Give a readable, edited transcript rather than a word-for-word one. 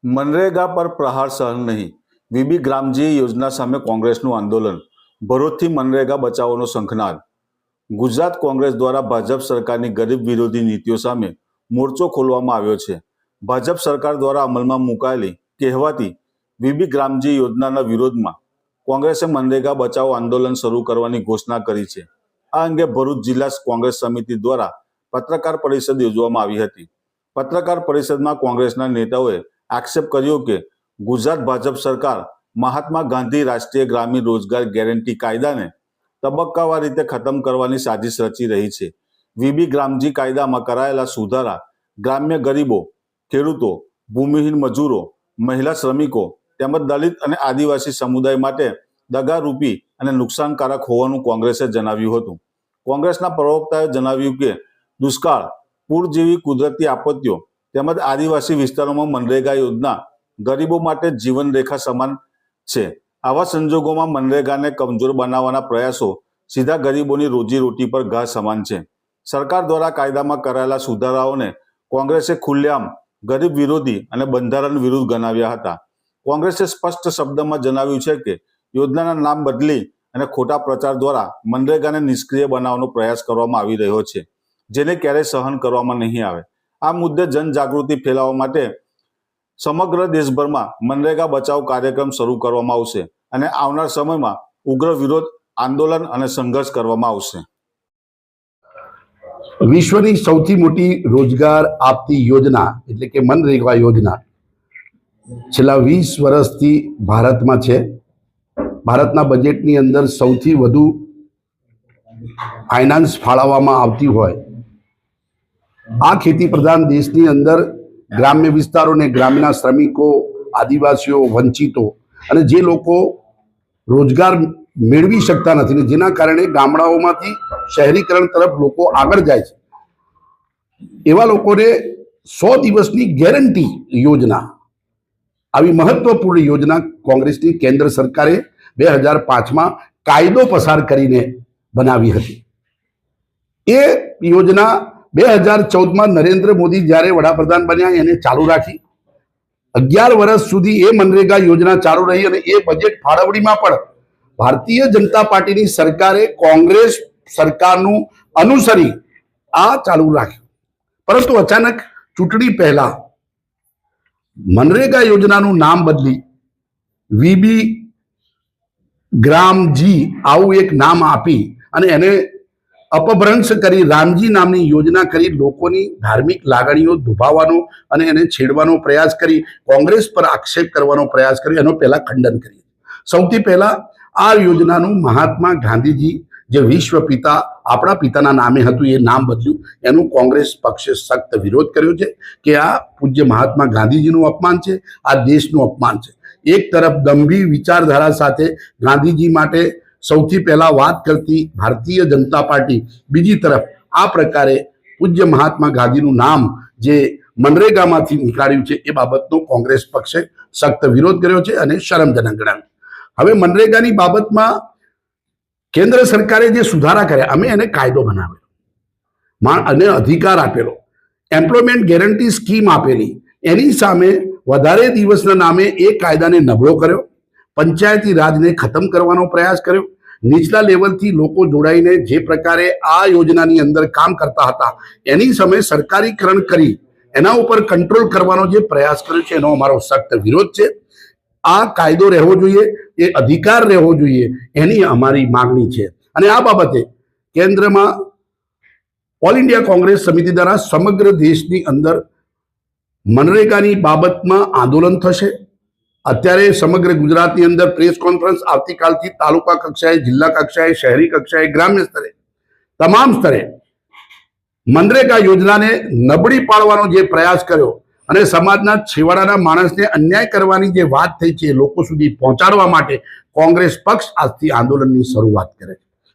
મનરેગા પર પ્રહાર સહન નહીં. વીબી ગ્રામજી યોજના સામે કોંગ્રેસનું આંદોલન. ભરૂચથી મનરેગા બચાવોનો શંખનાદ. ગુજરાત કોંગ્રેસ દ્વારા ભાજપ સરકારની ગરીબ વિરોધી નીતિઓ સામે મોરચો ખોલવામાં આવ્યો છે. ભાજપ સરકાર દ્વારા અમલમાં મુકાયેલી કહેવાતી વીબી ગ્રામજી યોજનાના વિરોધમાં કોંગ્રેસે મનરેગા બચાવો આંદોલન શરૂ કરવાની ઘોષણા કરી છે. આ અંગે ભરૂચ જિલ્લા કોંગ્રેસ સમિતિ દ્વારા પત્રકાર પરિષદ યોજવામાં આવી હતી. પત્રકાર પરિષદમાં કોંગ્રેસના નેતાઓએ આક્ષેપ કર્યો કે ગુજરાત ભાજપ સરકાર મહાત્મા ગાંધી રાષ્ટ્રીય ગ્રામીણ રોજગાર ગેરંટી કાયદાને તબક્કાવાર રીતે ખતમ કરવાની સાજિશ રચી રહી છે. વીબી ગ્રામજી કાયદામાં કરાયેલા સુધારા ગ્રામ્ય ગરીબો, ખેડૂતો, ભૂમિહીન મજૂરો, મહિલા શ્રમિકો તેમજ દલિત અને આદિવાસી સમુદાય માટે દગારૂપી અને નુકસાનકારક હોવાનું કોંગ્રેસે જણાવ્યું હતું. કોંગ્રેસના પ્રવક્તાએ જણાવ્યું કે દુષ્કાળ, પૂર જેવી કુદરતી આપત્તિઓ તેમજ આદિવાસી વિસ્તારોમાં મનરેગા યોજના ગરીબો માટે જીવનરેખા સમાન છે. આવા સંજોગોમાં મનરેગાને કમજોર બનાવવાના પ્રયાસો સીધા ગરીબોની રોજીરોટી પર ઘા સમાન છે. સરકાર દ્વારા કાયદામાં કરાયેલા સુધારાઓને કોંગ્રેસે ખુલ્લેઆમ ગરીબ વિરોધી અને બંધારણ વિરુદ્ધ ગણાવ્યા હતા. કોંગ્રેસે સ્પષ્ટ શબ્દમાં જણાવ્યું છે કે યોજનાના નામ બદલી અને ખોટા પ્રચાર દ્વારા મનરેગાને નિષ્ક્રિય બનાવવાનો પ્રયાસ કરવામાં આવી રહ્યો છે, જેને ક્યારેય સહન કરવામાં નહીં આવે. આ મુદ્દે જનજાગૃતિ ફેલાવવા માટે સમગ્ર દેશભરમાં મનરેગા બચાવ કાર્યક્રમ શરૂ કરવામાં આવશે અને આવનાર સમયમાં ઉગ્ર વિરોધ આંદોલન અને સંઘર્ષ કરવામાં આવશે. વિશ્વની સૌથી મોટી રોજગાર આપતી યોજના એટલે કે મનરેગા યોજના છેલ્લા 20 વર્ષથી ભારતમાં છે. ભારતના બજેટની અંદર સૌથી વધુ ફાઇનાન્સ ફાળવવામાં આવતી હોય આ ખેતી પ્રધાન દેશની અંદર ગ્રામ્ય વિસ્તારોને ગ્રામ્યના શ્રમિકો, આદિવાસીઓ, વંચિતો અને જે લોકો રોજગાર મેળવી શકતા નથી ને જેના કારણે ગામડાઓમાંથી શહેરીકરણ તરફ લોકો આગળ જાય છે એવા લોકોને 100 દિવસની ગેરંટી યોજના, આવી મહત્વપૂર્ણ યોજના કોંગ્રેસની કેન્દ્ર સરકારે 2005માં કાયદો પસાર કરીને બનાવી હતી. એ યોજના 2014માં નરેન્દ્ર મોદી જ્યારે વડાપ્રધાન બન્યા એને ચાલુ રાખી. 11 વર્ષ સુધી એ મનરેગા યોજના ચાલુ રહી અને એ બજેટ ફાળવણીમાં પણ ભારતીય જનતા પાર્ટીની સરકારે કોંગ્રેસ સરકારનું અનુસરી આ ચાલુ રાખ્યું. પરંતુ અચાનક ચૂંટણી પહેલા મનરેગા યોજનાનું નામ બદલી વીબી ગ્રામજી આવું એક નામ આપી અને એને અપભ્રંશ કરી રામજી નામની યોજના કરી લોકોની ધાર્મિક લાગણીઓ દુભાવવાનો અને એને છેડવાનો પ્રયાસ કરી કોંગ્રેસ પર આક્ષેપ કરવાનો પ્રયાસ કર્યો. એનો પહેલા ખંડન કરીએ. સૌથી પહેલા આ યોજનાનું મહાત્મા ગાંધીજી જે વિશ્વ પિતા આપણા પિતાના નામે હતું એ નામ બદલ્યું, એનું કોંગ્રેસ પક્ષે સખ્ત વિરોધ કર્યો છે કે આ પૂજ્ય મહાત્મા ગાંધીજીનું અપમાન છે, આ દેશનું અપમાન છે. એક તરફ ગંભીર વિચારધારા સાથે ગાંધીજી માટે સૌથી પહેલા વાત કરતી ભારતીય જનતા પાર્ટી, બીજી તરફ આ પ્રકારે પૂજ્ય મહાત્મા ગાંધીનું નામ જે મનરેગામાંથી નીકાળ્યું છે એ બાબતનો કોંગ્રેસ પક્ષે સખ્ત વિરોધ કર્યો છે અને શરમજનક ગણાવ્યું. હવે મનરેગાની બાબતમાં કેન્દ્ર સરકારે જે સુધારા કર્યા, અમે એને કાયદો બનાવેલો અને અધિકાર આપેલો, એમ્પ્લોયમેન્ટ ગેરંટી સ્કીમ આપેલી, એની સામે વધારે દિવસના નામે એ કાયદાને નબળો કર્યો, પંચાયતી રાજને ખતમ કરવાનો પ્રયાસ કર્યો. નીચલા લેવલથી લોકો જોડાઈને જે પ્રકારે આ યોજનાની અંદર કામ કરતા હતા એની સામે સરકારીકરણ કરી એના ઉપર કંટ્રોલ કરવાનો જે પ્રયાસ કર્યો છે એનો અમારો સખ્ત વિરોધ છે. આ કાયદો રહેવો જોઈએ, એ અધિકાર રહેવો જોઈએ, એની અમારી માગણી છે. અને આ બાબતે કેન્દ્રમાં ઓલ ઇન્ડિયા કોંગ્રેસ સમિતિ દ્વારા સમગ્ર દેશની અંદર મનરેગાની બાબતમાં આંદોલન થશે. અત્યારે સમગ્ર ગુજરાતની અંદર પ્રેસ કોન્ફરન્સ આવતીકાલથી તાલુકા કક્ષાએ, જિલ્લા કક્ષાએ, શહેરી કક્ષાએ, ગ્રામ્ય સ્તરે, તમામ સ્તરે મનરેગા યોજનાને નબળી પાડવાનો જે પ્રયાસ કર્યો અને સમાજના છેવાડાના માણસને અન્યાય કરવાની જે વાત થઈ છે એ લોકો સુધી પહોંચાડવા માટે કોંગ્રેસ પક્ષ આજથી આંદોલનની શરૂઆત કરે છે.